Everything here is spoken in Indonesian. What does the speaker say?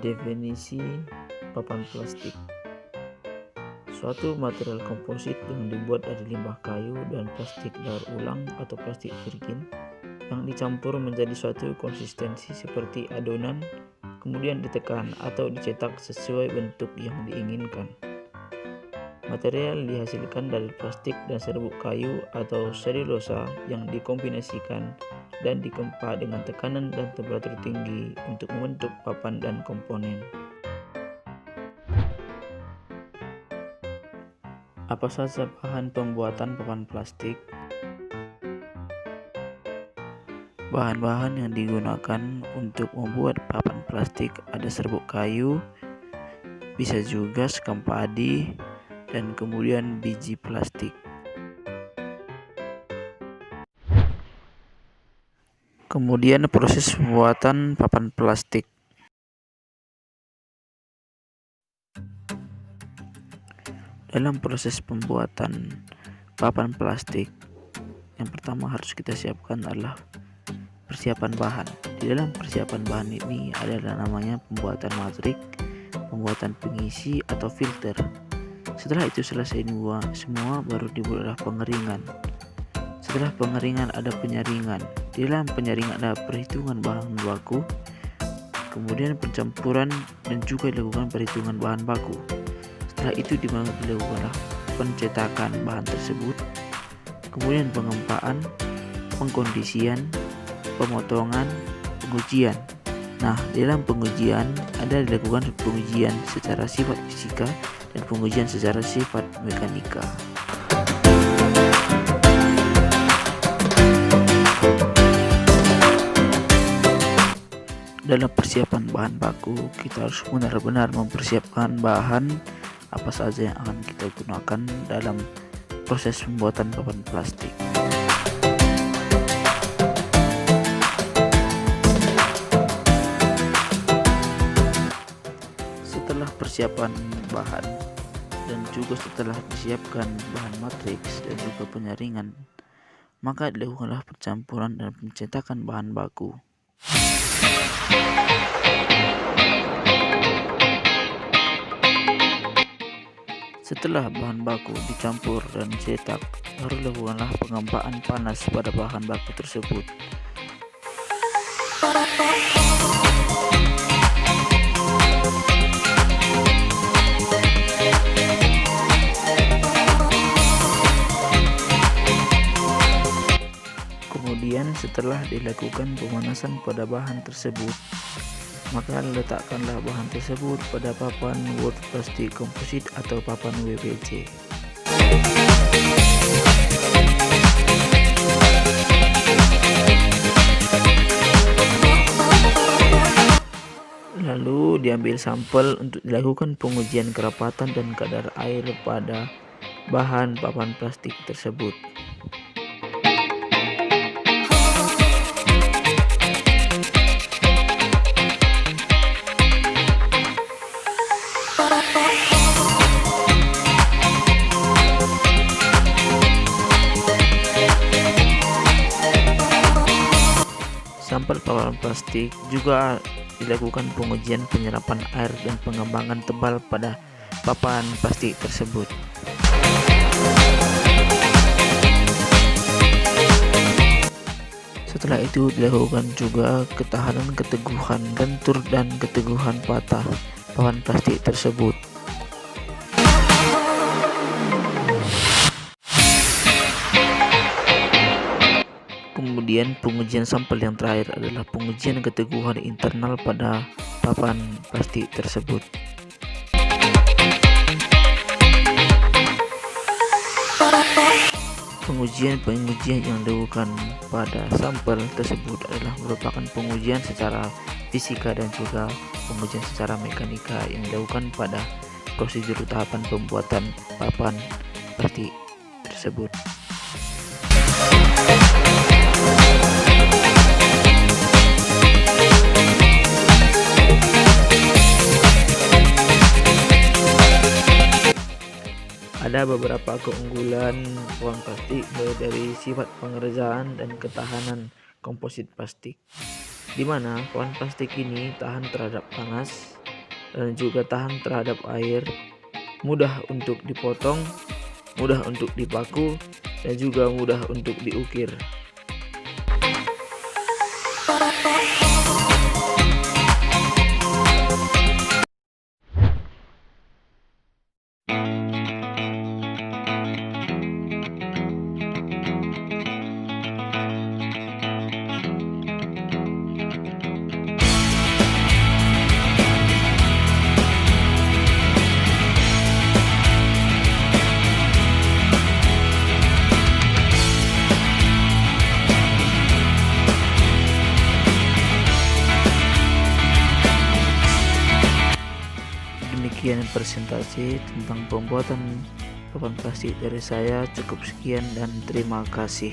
Definisi papan plastik. Suatu material komposit yang dibuat dari limbah kayu dan plastik daur ulang atau plastik virgin yang dicampur menjadi suatu konsistensi seperti adonan, kemudian ditekan atau dicetak sesuai bentuk yang diinginkan. Material dihasilkan dari plastik dan serbuk kayu atau selulosa yang dikombinasikan dan dikempa dengan tekanan dan temperatur tinggi untuk membentuk papan dan komponen. Apa saja bahan pembuatan papan plastik? Bahan-bahan yang digunakan untuk membuat papan plastik ada serbuk kayu, bisa juga sekam padi, dan kemudian biji plastik. Kemudian proses pembuatan papan plastik. Dalam proses pembuatan papan plastik, yang pertama harus kita siapkan adalah persiapan bahan. Di dalam persiapan bahan ini adalah namanya pembuatan matrik, pembuatan pengisi atau filter. Setelah itu selesai semua baru dibuatlah pengeringan. Setelah pengeringan ada penyaringan. Di dalam penyaringan ada perhitungan bahan baku, kemudian pencampuran dan juga dilakukan perhitungan bahan baku. Setelah itu dilakukanlah pencetakan bahan tersebut, kemudian pengempaan, pengkondisian, pemotongan, pengujian. Nah, dalam pengujian ada dilakukan pengujian secara sifat fisika dan pengujian secara sifat mekanika. Dalam persiapan bahan baku, kita harus benar-benar mempersiapkan bahan apa saja yang akan kita gunakan dalam proses pembuatan papan plastik. Setelah persiapan bahan dan juga setelah disiapkan bahan matriks dan juga penyaringan, maka dilakukanlah pencampuran dan pencetakan bahan baku. Setelah bahan baku dicampur dan dicetak, baru lakukanlah pengempaan panas pada bahan baku tersebut. Kemudian setelah dilakukan pemanasan pada bahan tersebut, maka letakkanlah bahan tersebut pada papan word plastik komposit atau papan WPC. Lalu diambil sampel untuk dilakukan pengujian kerapatan dan kadar air pada bahan papan plastik tersebut. Sampel papan plastik juga dilakukan pengujian penyerapan air dan pengembangan tebal pada papan plastik tersebut. Setelah itu dilakukan juga ketahanan, keteguhan lentur dan keteguhan patah papan plastik tersebut. Kemudian pengujian sampel yang terakhir adalah pengujian keteguhan internal pada papan plastik tersebut. Pengujian yang dilakukan pada sampel tersebut adalah merupakan pengujian secara fisika dan juga pengujian secara mekanika yang dilakukan pada prosedur tahapan pembuatan papan plastik tersebut. Ada beberapa keunggulan papan plastik mulai dari sifat pengerjaan dan ketahanan komposit plastik, di mana papan plastik ini tahan terhadap panas, dan juga tahan terhadap air, mudah untuk dipotong, mudah untuk dipaku, dan juga mudah untuk diukir. Demikian presentasi tentang pembuatan papan plastik dari saya. Cukup sekian dan terima kasih.